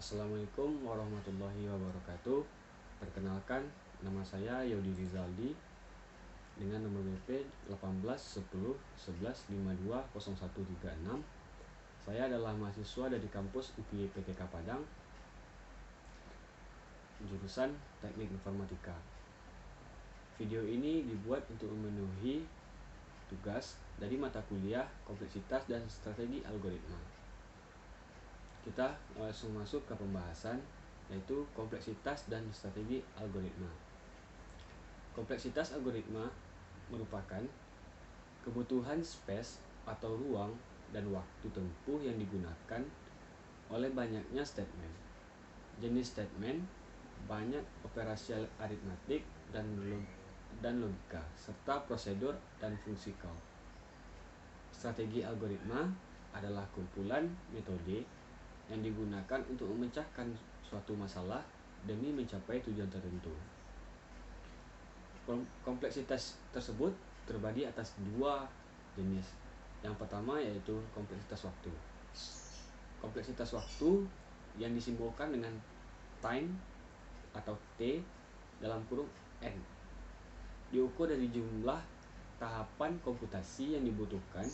Assalamualaikum warahmatullahi wabarakatuh. Perkenalkan, nama saya Yodi Rizaldi dengan nomor BP 181011520136. Saya adalah mahasiswa dari kampus UPI PTK Padang, jurusan Teknik Informatika. Video ini dibuat untuk memenuhi tugas dari mata kuliah Kompleksitas dan Strategi Algoritma. Kita langsung masuk ke pembahasan, yaitu kompleksitas dan strategi algoritma. Kompleksitas algoritma merupakan kebutuhan space atau ruang dan waktu tempuh yang digunakan oleh banyaknya statement, jenis statement, banyak operasi aritmatik dan logika, serta prosedur dan fungsi call. Strategi algoritma adalah kumpulan metode yang digunakan untuk memecahkan suatu masalah demi mencapai tujuan tertentu. Kompleksitas tersebut terbagi atas dua jenis. Yang pertama yaitu kompleksitas waktu. Kompleksitas waktu yang disimbolkan dengan time atau T dalam kurung N diukur dari jumlah tahapan komputasi yang dibutuhkan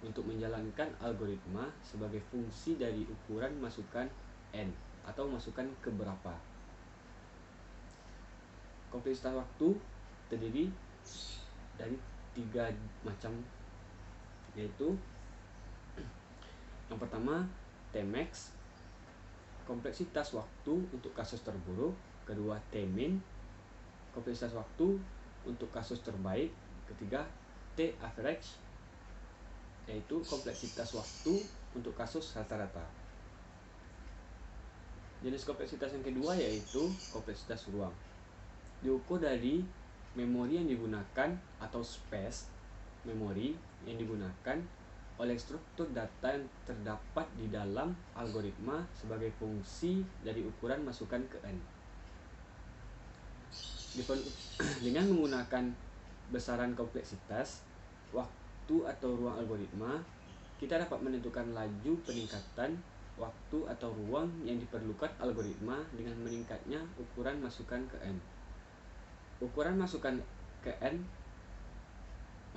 untuk menjalankan algoritma sebagai fungsi dari ukuran masukan N atau masukan keberapa. Kompleksitas waktu terdiri dari tiga macam, yaitu yang pertama Tmax, kompleksitas waktu untuk kasus terburuk. Kedua Tmin, kompleksitas waktu untuk kasus terbaik. Ketiga Taverage, yaitu kompleksitas waktu untuk kasus rata-rata. Jenis kompleksitas yang kedua yaitu kompleksitas ruang. Diukur dari memori yang digunakan atau space memori yang digunakan oleh struktur data yang terdapat di dalam algoritma sebagai fungsi dari ukuran masukan ke N. Dengan menggunakan besaran kompleksitas waktu atau ruang algoritma, kita dapat menentukan laju peningkatan waktu atau ruang yang diperlukan algoritma dengan meningkatnya ukuran masukan ke N. Ukuran masukan ke N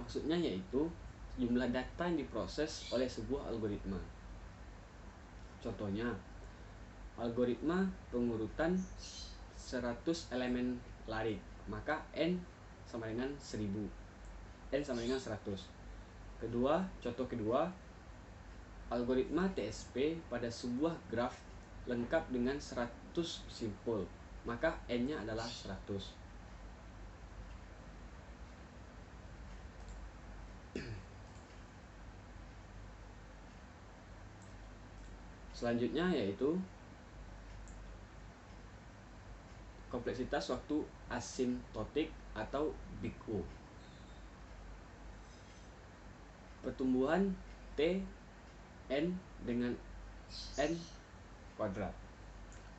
maksudnya yaitu jumlah data yang diproses oleh sebuah algoritma. Contohnya, algoritma pengurutan 100 elemen lari, maka N sama dengan 1000, N sama dengan 100. Contoh kedua, algoritma TSP pada sebuah graf lengkap dengan 100 simpul, maka N-nya adalah 100. Selanjutnya yaitu kompleksitas waktu asimptotik atau Big O. Pertumbuhan T N dengan N kuadrat.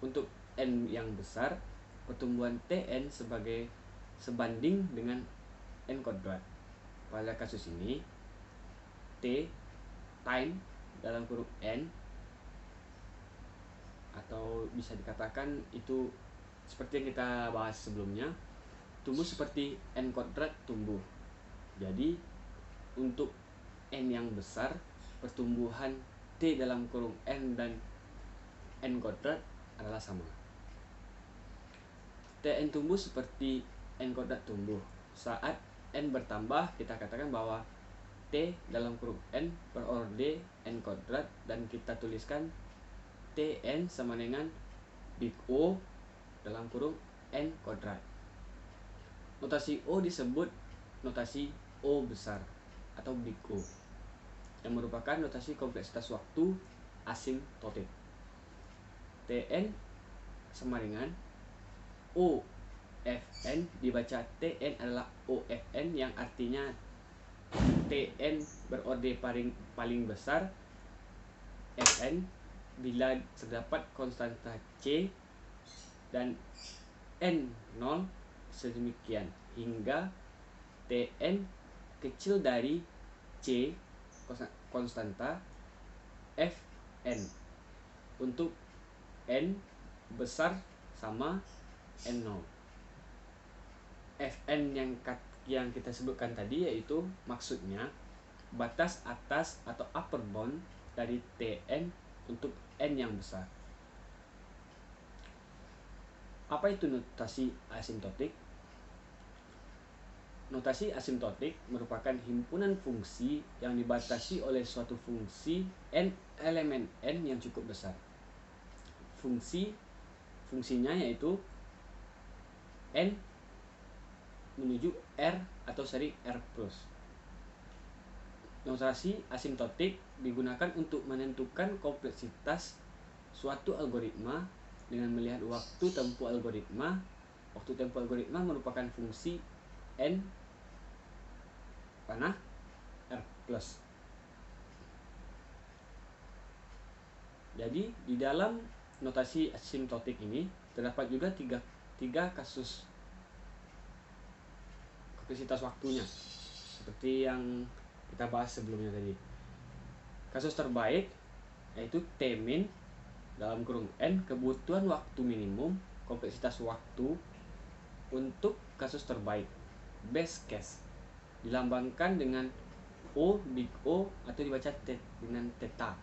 Untuk N yang besar, pertumbuhan Tn sebanding dengan N kuadrat. Pada kasus ini, T time dalam kurung N, atau bisa dikatakan itu seperti yang kita bahas sebelumnya, tumbuh seperti N kuadrat tumbuh. Jadi untuk N yang besar, pertumbuhan T dalam kurung N dan N kuadrat adalah sama. Tn tumbuh seperti N kuadrat tumbuh. Saat N bertambah, kita katakan bahwa T dalam kurung N berorde N kuadrat, dan kita tuliskan Tn sama dengan Big O dalam kurung N kuadrat. Notasi O disebut notasi O besar atau Big O, yang merupakan notasi kompleksitas waktu asimptotik. Tn sama dengan OFN, dibaca Tn adalah OFN, yang artinya Tn berorde paling besar, Fn bila terdapat konstanta C, dan N0 sedemikian hingga Tn kecil dari C konstanta Fn. Untuk N besar sama N0. Fn yang kita sebutkan tadi yaitu maksudnya batas atas atau upper bound dari Tn untuk N yang besar. Apa itu notasi asimptotik? Notasi asimptotik merupakan himpunan fungsi yang dibatasi oleh suatu fungsi n elemen n yang cukup besar. Fungsinya yaitu n menuju R atau seri R+. Notasi asimptotik digunakan untuk menentukan kompleksitas suatu algoritma dengan melihat waktu tempuh algoritma. Waktu tempuh algoritma merupakan fungsi n panah R+. Jadi di dalam notasi asimptotik ini terdapat juga tiga kasus kompleksitas waktunya, seperti yang kita bahas sebelumnya tadi. Kasus terbaik yaitu T-min dalam kurung N, kebutuhan waktu minimum kompleksitas waktu untuk kasus terbaik, best case, dilambangkan dengan O, big O, atau dibaca dengan theta.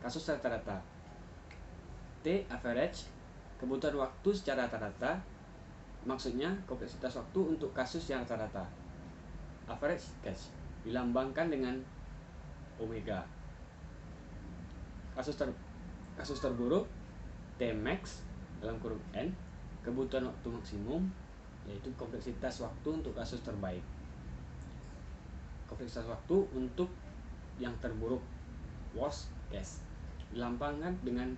Kasus rata-rata T average, kebutuhan waktu secara rata-rata, maksudnya kompleksitas waktu untuk kasus yang rata-rata. Average case dilambangkan dengan omega. Kasus terburuk T max dalam kurung N, kebutuhan waktu maksimum, yaitu kompleksitas waktu untuk kasus terbaik. Kompleksitas waktu untuk yang terburuk, worst case, dilambangkan dengan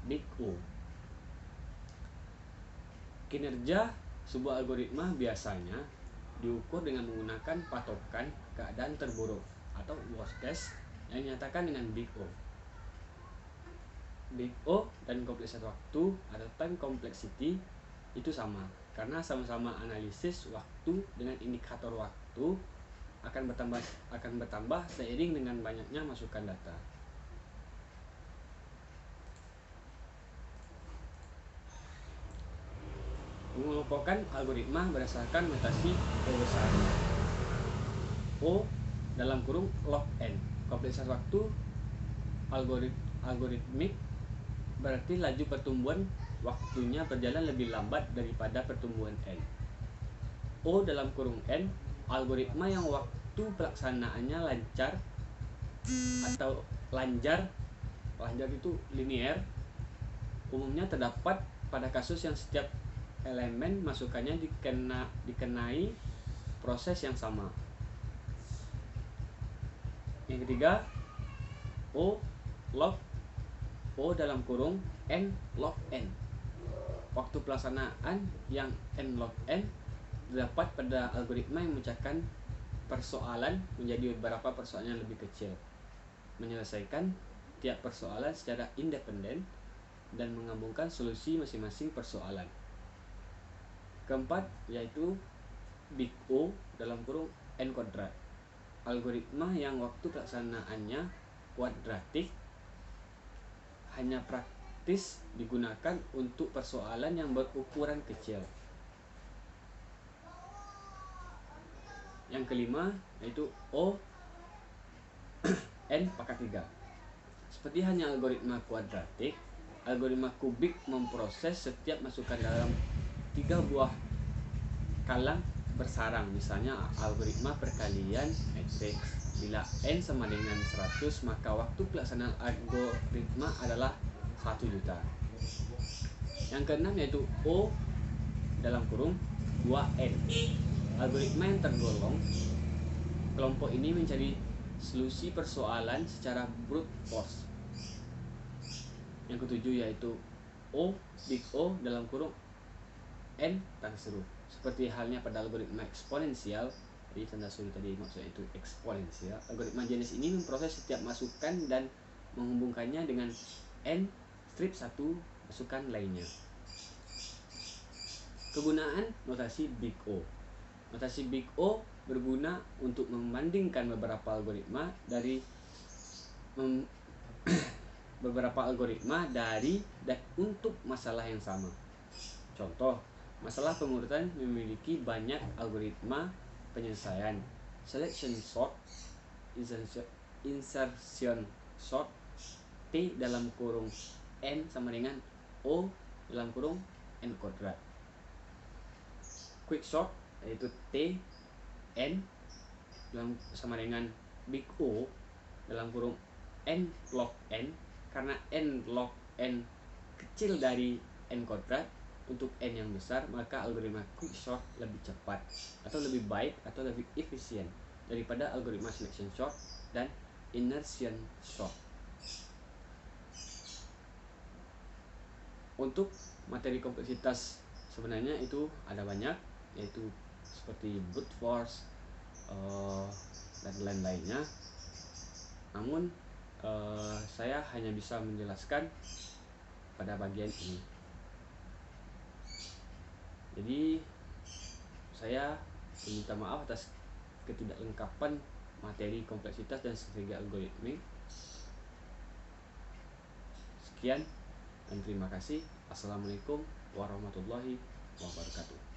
big O. Kinerja sebuah algoritma biasanya diukur dengan menggunakan patokan keadaan terburuk atau worst case yang dinyatakan dengan big O. Big O dan kompleksitas waktu atau time complexity itu sama, karena sama-sama analisis waktu dengan indikator waktu akan bertambah seiring dengan banyaknya masukan data. Mengelompokkan algoritma berdasarkan notasi O besar. O dalam kurung log n, kompleksitas waktu algoritmik, berarti laju pertumbuhan waktunya berjalan lebih lambat daripada pertumbuhan n. O dalam kurung n, algoritma yang waktu pelaksanaannya lancar atau lanjar itu linear, umumnya terdapat pada kasus yang setiap elemen masukannya dikenai proses yang sama. Yang ketiga, O log O dalam kurung n log n, waktu pelaksanaan yang n log n terdapat pada algoritma yang memecahkan persoalan menjadi beberapa persoalan yang lebih kecil, menyelesaikan tiap persoalan secara independen dan menggabungkan solusi masing-masing persoalan. Keempat yaitu big O dalam kurung n kuadrat, algoritma yang waktu pelaksanaannya kuadratik, hanya praktis digunakan untuk persoalan yang berukuran kecil. Yang kelima yaitu O n pangkat 3. Seperti hanya algoritma kuadratik, algoritma kubik memproses setiap masukan dalam 3 buah kalang bersarang. Misalnya algoritma perkalian matriks. Bila n sama dengan 100, maka waktu pelaksanaan algoritma adalah 1 juta. Yang keenam yaitu O dalam kurung 2n, algoritma yang tergolong kelompok ini mencari solusi persoalan secara brute force. Yang ketujuh yaitu O big O dalam kurung n tanda seru, seperti halnya pada algoritma eksponensial. Jadi tanda seru tadi maksudnya itu eksponensial. Algoritma jenis ini memproses setiap masukan dan menghubungkannya dengan n strip 1 masukan lainnya. Kegunaan notasi big O. Notasi big O berguna untuk membandingkan beberapa algoritma beberapa algoritma dari dan untuk masalah yang sama. Contoh, masalah pengurutan memiliki banyak algoritma penyelesaian. Selection sort, insertion sort, T dalam kurung N sama dengan O dalam kurung N kuadrat. Quick sort yaitu T N dalam sama dengan big O dalam kurung N log N, karena N log N kecil dari N kuadrat. Untuk N yang besar, maka algoritma quick sort lebih cepat atau lebih baik atau lebih efisien daripada algoritma selection sort dan insertion sort. Untuk materi kompleksitas sebenarnya itu ada banyak, yaitu seperti brute force dan lain-lainnya. Namun saya hanya bisa menjelaskan pada bagian ini. Jadi saya meminta maaf atas ketidaklengkapan materi kompleksitas dan strategi algoritmik. Sekian dan terima kasih. Assalamualaikum warahmatullahi wabarakatuh.